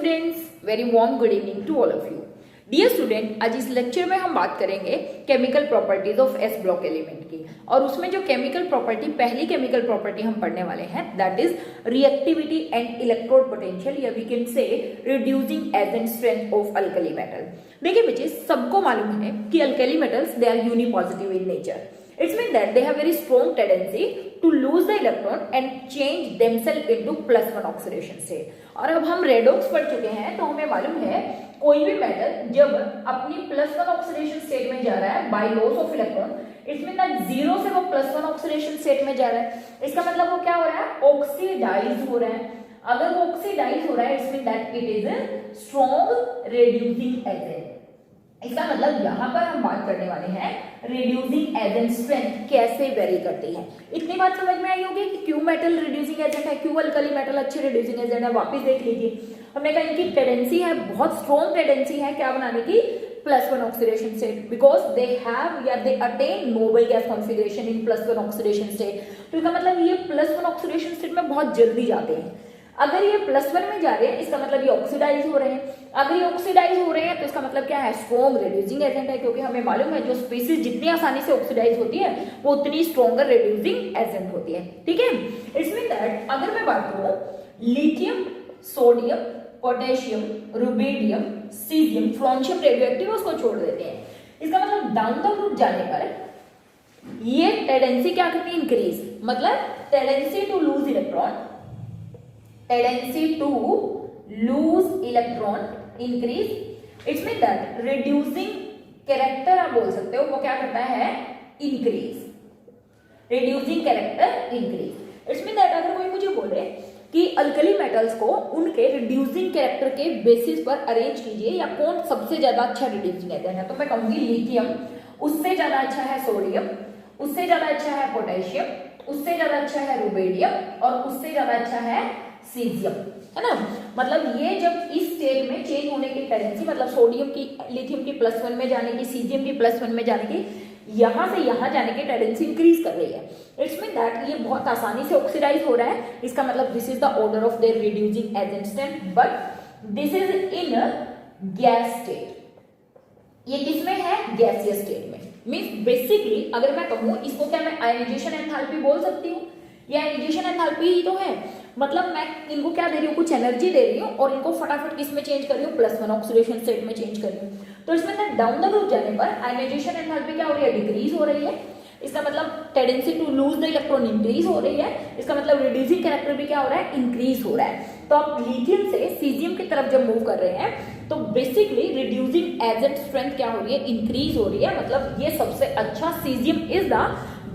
Students, very warm good evening to all of you. Dear student, आज इस lecture में हम बात करेंगे chemical properties of S block element की, और उसमें जो केमिकल प्रॉपर्टी, पहली केमिकल प्रॉपर्टी हम पढ़ने वाले हैं that is reactivity and electrode potential, या we can say reducing agent strength of alkali metal. देखिए बच्चे, सबको मालूम है कि alkali metals they are unipositive in nature. It means that they have very strong tendency to lose the electron and change themselves into +1 oxidation state। और अब हम redox पढ़ चुके हैं तो हमें मालूम है कोई भी मेटल जब अपनी +1 ऑक्सीडेशन स्टेट में जा रहा है बाय लॉस ऑफ इलेक्ट्रॉन, इसमें ना जीरो से वो +1 ऑक्सीडेशन स्टेट में जा रहा है। इसका मतलब वो क्या हो रहा है, ऑक्सीडाइज हो रहा है। अगर वो ऑक्सीडाइज हो रहा है it mean that it is a strong reducing agent. इसका मतलब यहाँ पर हम बात करने वाले हैं रिड्यूसिंग एजेंट स्ट्रेंथ कैसे वेरी करती है। इतनी बात समझ में आई होगी कि क्यों मेटल रिड्यूसिंग एजेंट है, क्यों अल्कली मेटल अच्छे रिड्यूसिंग एजेंट है। वापस देख लीजिए, हमने कहा इनकी टेंडेंसी है, बहुत स्ट्रॉन्ग टेंडेंसी है क्या बनाने की, +1 oxidation state, because they have या they attain noble gas configuration in +1 oxidation state. तो इसका मतलब ये +1 ऑक्सीडेशन स्टेट में बहुत जल्दी जाते हैं। अगर ये +1 में जा रहे हैं इसका मतलब ये ऑक्सीडाइज हो रहे हैं। अगर ये ऑक्सीडाइज हो रहे हैं तो इसका मतलब क्या है, स्ट्रॉन्ग रिड्यूसिंग एजेंट है, क्योंकि हमें मालूम है जो स्पीसीज जितनी आसानी से ऑक्सीडाइज होती है वो उतनी स्ट्रॉन्गर रिड्यूसिंग एजेंट होती है। ठीक है, इट्स मीन दैट अगर मैं बात करूं lithium, sodium, potassium, rubidium, caesium, francium radioactive उसको छोड़ देते हैं। इसका मतलब डाउन द ग्रुप जाने पर ये टेंडेंसी क्या करती है, इंक्रीज, मतलब tendency to lose electron, tendency to lose electron increase, it means that reducing character आप बोल सकते हो, वो क्या करता है, increase, reducing character increase। it means that अगर कोई मुझे बोले कि अल्कली मेटल्स को उनके रिड्यूसिंग कैरेक्टर के बेसिस पर अरेंज कीजिए या कौन सबसे ज्यादा अच्छा रिड्यूसिंग एजेंट है, तो मैं कहूंगी लिथियम, उससे ज्यादा अच्छा है सोडियम, उससे ज्यादा अच्छा है पोटेशियम, उससे ज्यादा अच्छा है रुबिडियम, और उससे ज्यादा अच्छा है सीजियम, है ना। मतलब ये जब इस स्टेट में चेंज होने की टेंडेंसी, मतलब सोडियम की लिथियम की +1 में जाने की, सीजियम की +1 में जाने की, यहां से यहां जाने की टेंडेंसी इंक्रीज कर रही है। इट्स मीन दैट ये बहुत आसानी से ऑक्सीडाइज हो रहा है। इसका मतलब this is the order of their reducing agent strength, but this is in gas state. ये किसमें है, गैसियस स्टेट में। मींस बेसिकली अगर मैं कहूं इसको, क्या मैं आयनाइजेशन एंथैल्पी बोल सकती हूँ, ये आयनाइजेशन एंथैल्पी ही तो है। मतलब मैं इनको क्या दे रही हूँ, कुछ एनर्जी दे रही हूँ और इनको फटाफट किस में चेंज कर रही हूँ, +1 ऑक्सीडेशन स्टेट में चेंज कर रही हूँ। तो इसमें डाउन द ग्रुप जाने पर आयनाइजेशन एंथैल्पी क्या हो रही है, डिक्रीज हो रही है। इसका मतलब tendency to lose the electron increase हो रही है। इसका मतलब रिड्यूसिंग कैरेक्टर भी क्या हो रहा है, इंक्रीज हो रहा है। तो आप लिथियम से सीजियम की तरफ जब मूव कर रहे हैं तो बेसिकली रिड्यूसिंग एजेंट स्ट्रेंथ क्या हो रही है, इंक्रीज हो रही है। मतलब ये सबसे अच्छा, सीजियम इज द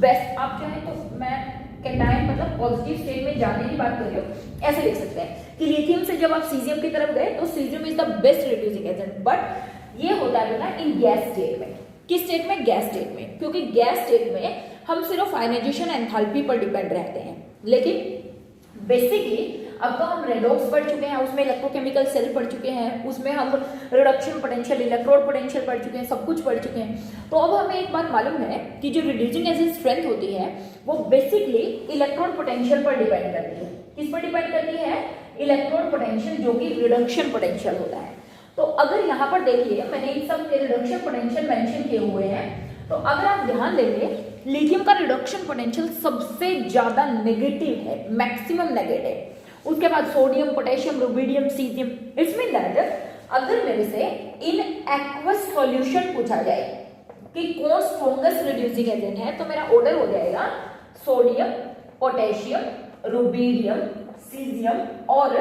बेस्ट। आप चाहे तो मैं कैटायन मतलब पॉजिटिव स्टेट में जाने की बात कर रही हूँ, ऐसे लिख सकते हैं कि लिथियम से जब आप सीजियम की तरफ गए तो caesium is the best reducing agent. But ये होता है ना इन गैस स्टेट में। किस स्टेट में, गैस स्टेट में, क्योंकि गैस स्टेट में हम सिर्फ आयनाइजेशन एंथैल्पी पर डिपेंड रहते हैं। लेकिन बेसिकली अब तो हम रेडॉक्स पढ़ चुके हैं, उसमें इलेक्ट्रोकेमिकल सेल पढ़ चुके हैं, उसमें हम रिडक्शन पोटेंशियल, इलेक्ट्रोड पोटेंशियल पढ़ चुके हैं, सब कुछ पढ़ चुके हैं। तो अब हमें एक बात मालूम है कि जो रिड्यूसिंग एजेंट स्ट्रेंथ होती है वो बेसिकली इलेक्ट्रोड पोटेंशियल पर डिपेंड करती है। किस पर डिपेंड करती है, इलेक्ट्रोड पोटेंशियल, जो कि रिडक्शन पोटेंशियल होता है। तो अगर यहाँ पर देखिए मैंने इन सब के रिडक्शन पोटेंशियल मेंशन किए हुए हैं, तो अगर आप ध्यान देंगे लिथियम का रिडक्शन पोटेंशियल सबसे ज्यादा नेगेटिव है, मैक्सिमम नेगेटिव। उसके बाद sodium, potassium, rubidium, caesium. It's mean that अगर मेरे से इन एक्वस सॉल्यूशन पूछा जाए कि कौन स्ट्रॉन्गेस्ट रिड्यूसिंग एजेंट है, तो मेरा ऑर्डर हो जाएगा सोडियम, पोटेशियम, रुबिडियम, सीजियम और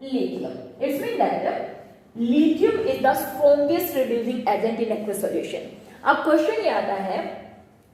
lithium. It's mean that lithium is the strongest reducing agent in aqueous solution. अब क्वेश्चन ये आता है,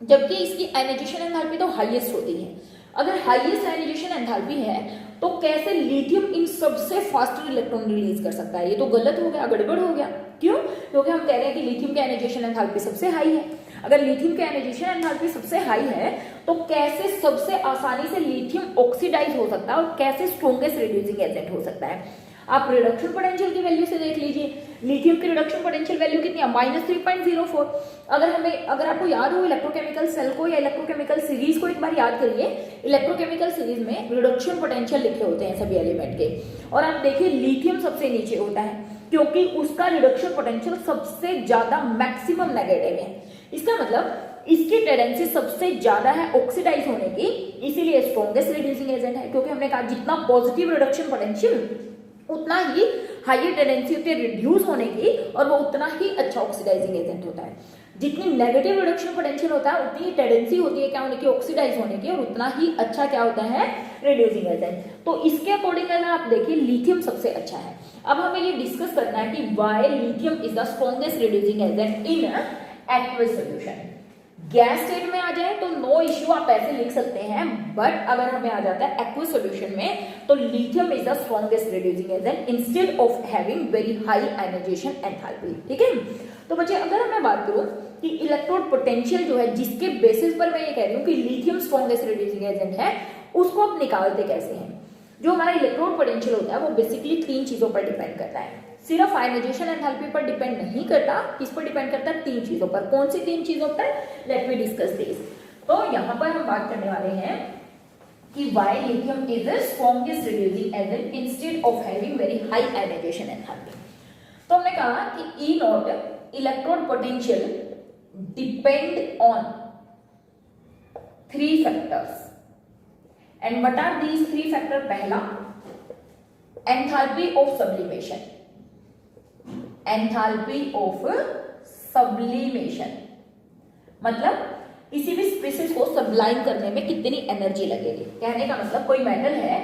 जबकि इसकी आयनाइजेशन एंथैल्पी तो हाईएस्ट होती है, अगर हाईएस्ट आयनाइजेशन एंथैल्पी है तो कैसे लिथियम इन सबसे फास्टर इलेक्ट्रॉन रिलीज कर सकता है? ये तो गलत हो गया, गड़बड़ हो गया। क्यों? क्योंकि हम कह रहे हैं कि लिथियम की आयनाइजेशन एंथैल्पी सबसे हाई है। अगर लिथियम की आयनाइजेशन एंथैल्पी सबसे हाई है तो कैसे सबसे आसानी से लिथियम ऑक्सीडाइज हो सकता है और कैसे स्ट्रॉन्गेस्ट रिड्यूसिंग एजेंट हो सकता है? आप रिडक्शन पोटेंशियल की वैल्यू से देख लीजिए, लिथियम की रिडक्शन पोटेंशियल वैल्यू कितनी है, -3.04। अगर आपको याद हो इलेक्ट्रोकेमिकल सेल को या इलेक्ट्रोकेमिकल सीरीज को एक बार याद करिए, इलेक्ट्रोकेमिकल सीरीज में रिडक्शन पोटेंशियल लिखे होते हैं सभी एलिमेंट के, और आप देखिए लिथियम सबसे नीचे होता है क्योंकि उसका रिडक्शन पोटेंशियल सबसे ज्यादा मैक्सिमम नेगेटिव है। इसका मतलब इसकी टेंडेंसी सबसे ज्यादा है ऑक्सीडाइज होने की, इसीलिए स्ट्रॉन्गेस्ट रिड्यूसिंग एजेंट है। क्योंकि हमने कहा जितना पॉजिटिव रिडक्शन पोटेंशियल उतना ही हाई टेंडेंसी होती है रिड्यूस होने की, और वो उतना ही अच्छा ऑक्सीडाइजिंग एजेंट होता है। जितनी नेगेटिव रिडक्शन पोटेंशियल होता है उतनी ही टेंडेंसी होती है क्या होने की, ऑक्सीडाइज होने की, और उतना ही अच्छा क्या होता है, रिड्यूसिंग एजेंट। तो इसके अकॉर्डिंग अगर आप देखिए लिथियम सबसे अच्छा है। अब हमें ये डिस्कस करना है कि why lithium is the strongest reducing agent in aqueous solution. Gas state में आ जाए तो नो इश्यू, आप ऐसे लिख सकते हैं, बट अगर हमें आ जाता है एक्वस सॉल्यूशन में तो lithium is the strongest reducing agent instead of having very high ionization enthalpy. ठीक है, तो बच्चे अगर मैं बात करूं कि इलेक्ट्रोड पोटेंशियल जो है जिसके बेसिस पर मैं ये कह रही हूं कि लिथियम स्ट्रॉन्गेस्ट रिड्यूसिंग एजेंट है, उसको आप निकालते कैसे हैं। जो हमारा इलेक्ट्रोड पोटेंशियल होता है वो बेसिकली 3 चीजों पर डिपेंड करता है, सिर्फ आयनाइजेशन एंथैल्पी पर डिपेंड नहीं करता, किस पर डिपेंड करता है, 3 चीजों पर। कौन सी 3 चीजों पर, लेट मी डिस्कस दिस। तो यहाँ पर हम बात करने वाले हैं कि why lithium is the strongest reducing agent instead of having very high ionization enthalpy. तो हमने कहा कि E naught electrode potential depend on 3 factors, and what are these 3 factor. पहला, enthalpy of sublimation, enthalpy of sublimation मतलब किसी भी species को sublime करने में कितनी एनर्जी लगेगी। कहने का मतलब कोई मेटल है,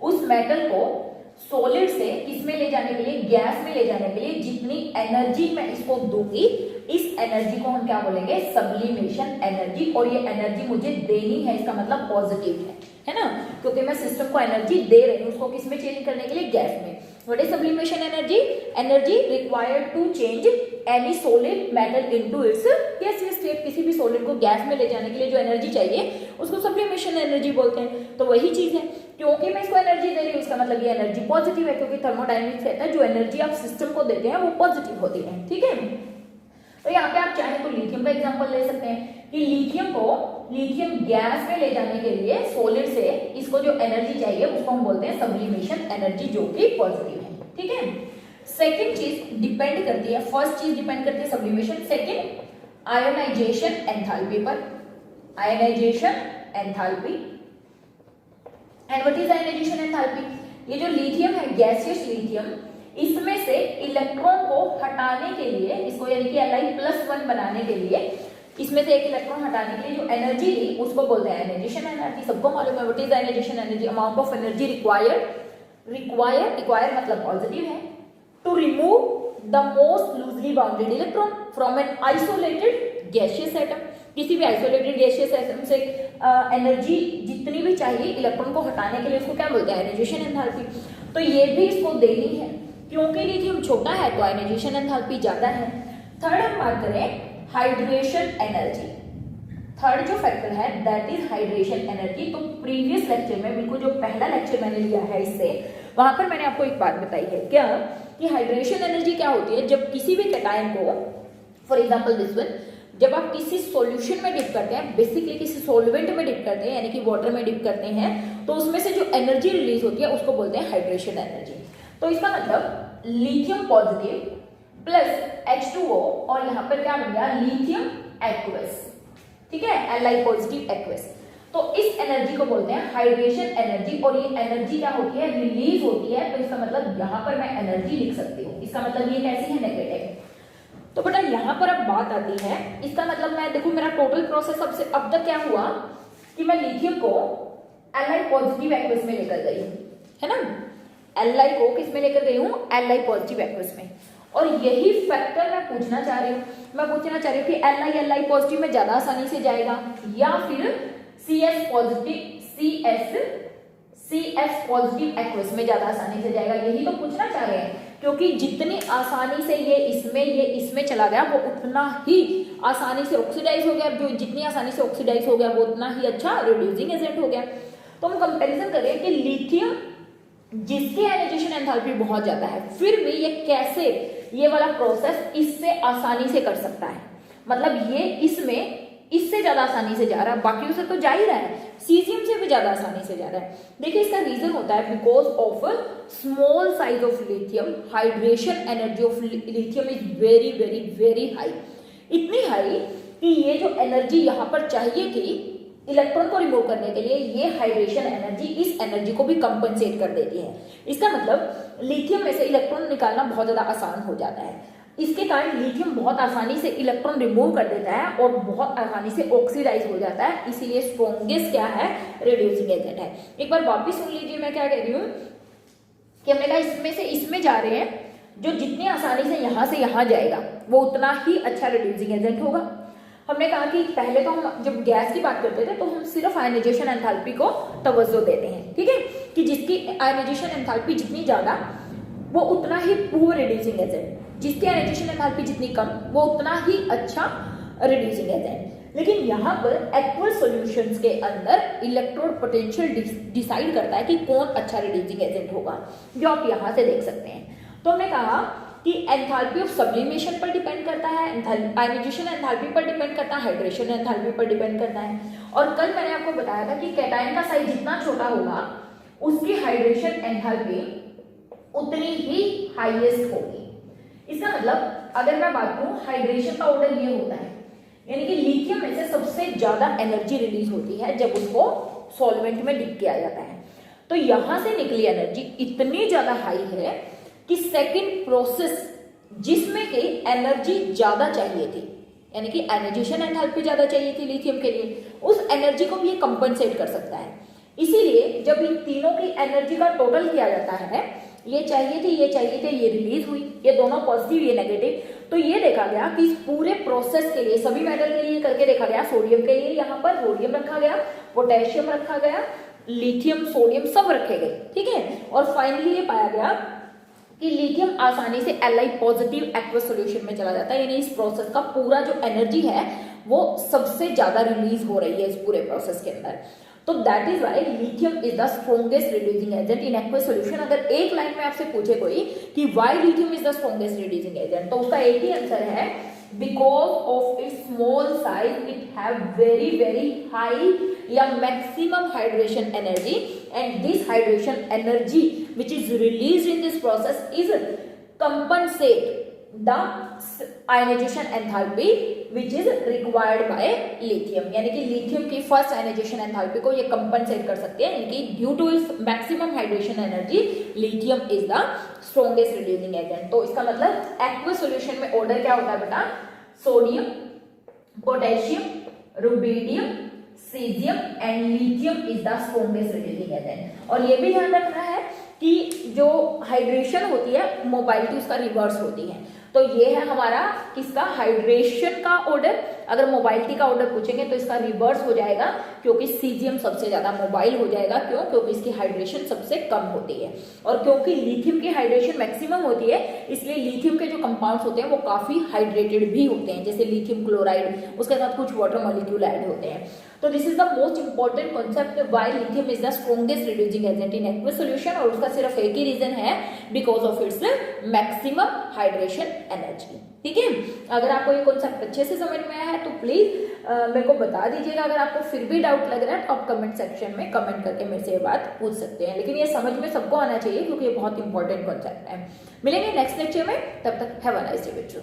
उस मेटल को सॉलिड से किसमें ले जाने के लिए, गैस में ले जाने के लिए जितनी एनर्जी मैं इसको दूंगी, इस एनर्जी को हम क्या बोलेंगे, सब्लिमेशन एनर्जी। और ये एनर्जी मुझे देनी है, इसका मतलब पॉजिटिव है ना, क्योंकि मैं सिस्टम को एनर्जी दे रही हूं, उसको किसमें चेंज करने के लिए, गैस में। What is sublimation energy, energy required to change any solid metal into its gaseous state. किसी भी सॉलिड को गैस में ले जाने के लिए जो एनर्जी चाहिए उसको सब्लिमेशन एनर्जी बोलते हैं। तो वही चीज है, क्योंकि मैं इसको एनर्जी दे रही हूँ इसका मतलब ये एनर्जी पॉजिटिव है, क्योंकि थर्मोडायनेमिक्स कहता है जो एनर्जी आप सिस्टम को देते हैं वो पॉजिटिव होती है। ठीक है, तो यहाँ पे आप चाहे तो लिथियम का एग्जांपल ले सकते हैं कि लिथियम गैस में ले जाने के लिए सॉलिड से इसको जो एनर्जी चाहिए उसको हम बोलते हैं सब्लिमेशन एनर्जी, जो कि पॉजिटिव है। ठीक है, सेकंड चीज डिपेंड करती है, फर्स्ट चीज डिपेंड करती है सब्लिमेशन, सेकंड आयोनाइजेशन एंथैल्पी पर, ionisation enthalpy. And what is ionisation enthalpy, ये जो लिथियम है गैसियस लिथियम, इसमें से इलेक्ट्रॉन को हटाने के लिए, इसको यानी कि Li+1 बनाने के लिए इसमें से एक इलेक्ट्रॉन हटाने के लिए जो एनर्जी ली उसको बोलते हैं आयनाइजेशन एनर्जी। सबको मालूम है what is ionization energy, amount of energy require मतलब पॉजिटिव है, to remove the most loosely bounded electron from an isolated gaseous atom. किसी भी आइसोलेटेड गैसियस एटम से एनर्जी जितनी भी चाहिए इलेक्ट्रॉन को हटाने के लिए उसको क्या बोलते हैं, आयनाइजेशन एंथैल्पी। तो ये भी इसको देनी है, क्योंकि लिथियम छोटा है तो आयनाइजेशन एंथैल्पी ज्यादा है। थर्ड हम बात करें हाइड्रेशन एनर्जी, थर्ड जो फैक्टर है दैट इज हाइड्रेशन एनर्जी। तो प्रीवियस लेक्चर में, बिल्कुल जो पहला लेक्चर मैंने लिया है इससे, वहां पर मैंने आपको एक बात बताई है क्या, कि हाइड्रेशन एनर्जी क्या होती है, जब किसी भी कैटायन को, फॉर एग्जांपल दिस वन, जब आप किसी सॉल्यूशन में डिप करते हैं, बेसिकली किसी सॉल्वेंट में डिप करते हैं यानी कि वाटर में डिप करते हैं, तो उसमें से जो एनर्जी रिलीज होती है उसको बोलते हैं हाइड्रेशन एनर्जी। तो इसका मतलब लिथियम पॉजिटिव प्लस H2O और यहाँ पर क्या बन गया, लिथियम एक्वस। ठीक है, Li पॉजिटिव एक्वस। तो इस एनर्जी को बोलते हैं हाइड्रेशन एनर्जी, और ये एनर्जी क्या होती है, रिलीज होती है। तो इसका मतलब यहाँ पर मैं एनर्जी लिख सकती हूँ, इसका मतलब ये कैसी है, नेगेटिव। तो बेटा यहाँ पर अब बात आती है, इसका मतलब मैं देखो मेरा टोटल प्रोसेस अब तक क्या हुआ कि मैं लिथियम को Li पॉजिटिव एक्वस में लेकर गई हूँ, है ना, Li को किस में लेकर गई हूँ, Li पॉजिटिव एक्वस में। और यही फैक्टर मैं पूछना चाह रही हूँ, कि Li पॉजिटिव में ज्यादा आसानी से जाएगा या फिर CS पॉजिटिव एक्वस में ज्यादा आसानी से जाएगा, यही तो पूछना चाह रहे हैं। क्योंकि जितनी आसानी से ये इसमें चला गया वो उतना ही आसानी से ऑक्सीडाइज हो गया, जो जितनी आसानी से ऑक्सीडाइज हो गया वो उतना ही अच्छा रिड्यूसिंग एजेंट हो गया। तो हम कंपैरिजन करें कि लिथियम जिसकी आयनाइजेशन एंथैल्पी बहुत ज्यादा है, फिर भी ये कैसे ये वाला प्रोसेस इससे आसानी से कर सकता है, मतलब ये इसमें इससे ज्यादा आसानी से जा रहा है, बाकियों से तो जा ही रहा है, सीजियम से भी ज्यादा आसानी से जा रहा है। देखिए इसका रीजन होता है because of small size of lithium, hydration energy of lithium is very very very high, इतनी हाई कि ये जो एनर्जी यहाँ पर चाहिए कि इलेक्ट्रॉन को रिमूव करने के लिए, ये हाइड्रेशन एनर्जी इस एनर्जी को भी कंपनसेट कर देती है। इसका मतलब लिथियम में से इलेक्ट्रॉन निकालना बहुत ज्यादा आसान हो जाता है, इसके कारण लिथियम बहुत आसानी से इलेक्ट्रॉन रिमूव कर देता है और बहुत आसानी से ऑक्सीडाइज हो जाता है, इसीलिए स्ट्रॉन्गेस्ट क्या है, रिड्यूसिंग एजेंट है। एक बार वापिस सुन लीजिए मैं क्या कह रही हूँ कि हमने कहा इसमें से इसमें जा रहे हैं, जो जितनी आसानी से यहाँ से यहाँ जाएगा वो उतना ही अच्छा रिड्यूसिंग एजेंट होगा। हमने कहा कि पहले तो हम जब गैस की बात करते थे तो हम सिर्फ आयनाइजेशन एंथैल्पी को तवज्जो देते हैं, ठीक है, कि जिसकी आयनाइजेशन एंथैल्पी जितनी ज्यादा वो उतना ही पुअर रिड्यूसिंग एजेंट, जिसकी आयनाइजेशन एंथैल्पी जितनी कम वो उतना ही अच्छा रिड्यूसिंग एजेंट। लेकिन यहाँ पर एक्वस सॉल्यूशंस के अंदर इलेक्ट्रोड पोटेंशियल डिसाइड करता है कि कौन अच्छा रिड्यूसिंग एजेंट होगा, जो आप यहाँ से देख सकते हैं। तो हमने कहा कि एंथैल्पी ऑफ सब्लिमेशन पर डिपेंड करता है, आयनाइजेशन एंथैल्पी पर डिपेंड करता है, हाइड्रेशन एंथैल्पी पर डिपेंड करता है। और कल मैंने आपको बताया था कि कैटायन का साइज जितना छोटा होगा उसकी हाइड्रेशन एंथैल्पी उतनी ही हाईएस्ट होगी। इसका मतलब अगर मैं बात करूं हाइड्रेशन का ऑर्डर ये होता है, यानी कि लिथियम में से सबसे ज्यादा एनर्जी रिलीज होती है जब उसको सॉल्वेंट में डिप किया जाता है, तो यहां से निकली एनर्जी इतनी ज्यादा हाई है कि सेकंड प्रोसेस जिसमें कि एनर्जी ज्यादा चाहिए थी, यानी कि आयनाइजेशन एंथैल्पी ज्यादा चाहिए थी लिथियम के लिए, उस एनर्जी को भी ये कंपनसेट कर सकता है। इसीलिए जब इन तीनों की एनर्जी का टोटल किया जाता है, ये चाहिए थी, ये चाहिए थे, ये रिलीज हुई, ये दोनों पॉजिटिव ये नेगेटिव, तो ये देखा गया कि इस पूरे प्रोसेस के लिए सभी मेटल के लिए करके देखा गया, सोडियम के लिए यहाँ पर सोडियम रखा गया, पोटेशियम रखा गया, लिथियम सोडियम सब रखे गए, ठीक है, और फाइनली ये पाया गया कि लिथियम आसानी से Li पॉजिटिव एक्वस सॉल्यूशन में चला जाता है, यानी इस प्रोसेस का पूरा जो एनर्जी है वो सबसे ज्यादा रिलीज हो रही है इस पूरे प्रोसेस के अंदर। तो that is why lithium is the strongest reducing agent in aqueous solution. अगर एक लाइन में आपसे पूछे कोई कि why lithium is the strongest reducing agent, तो उसका एक ही आंसर है, because of its small size it have very very high या maximum hydration energy, and this hydration energy which is released in this process is compensate the ionization enthalpy which is required by lithium, यानी कि lithium की first ionization enthalpy को ये compensate कर सकते हैं, यानी कि ड्यू टू इस maximum hydration energy lithium is the strongest reducing agent. तो इसका मतलब एक्वस सॉल्यूशन में ऑर्डर क्या होता है बेटा, sodium, potassium, rubidium, caesium and lithium is the strongest reducing agent. और ये भी ध्यान रखना है कि जो हाइड्रेशन होती है मोबाइलिटी उसका रिवर्स होती है, तो ये है हमारा किसका, हाइड्रेशन का ऑर्डर। अगर मोबाइलिटी का ऑर्डर पूछेंगे तो इसका रिवर्स हो जाएगा, क्योंकि सीजियम सबसे ज्यादा मोबाइल हो जाएगा। क्यों? क्योंकि इसकी हाइड्रेशन सबसे कम होती है, और क्योंकि लिथियम की हाइड्रेशन मैक्सिमम होती है, इसलिए लिथियम के जो कंपाउंड्स होते हैं वो काफी हाइड्रेटेड भी होते हैं, जैसे लिथियम क्लोराइड, उसके साथ कुछ वाटर मॉलिक्यूल ऐड होते हैं। तो this is the most important concept why lithium is the strongest reducing agent in aqueous solution, और उसका सिर्फ एक ही रीजन है, because of its maximum hydration energy. ठीक है, अगर आपको ये कॉन्सेप्ट अच्छे से समझ में आया है तो प्लीज मेरे को बता दीजिएगा। अगर आपको फिर भी डाउट लग रहा है तो आप कमेंट सेक्शन में कमेंट करके मेरे से ये बात पूछ सकते हैं, लेकिन ये समझ में सबको आना चाहिए क्योंकि ये बहुत इंपॉर्टेंट कॉन्सेप्ट है। मिलेंगे नेक्स्ट लेक्चर में, तब तक हैव अ नाइस डे बच्चों।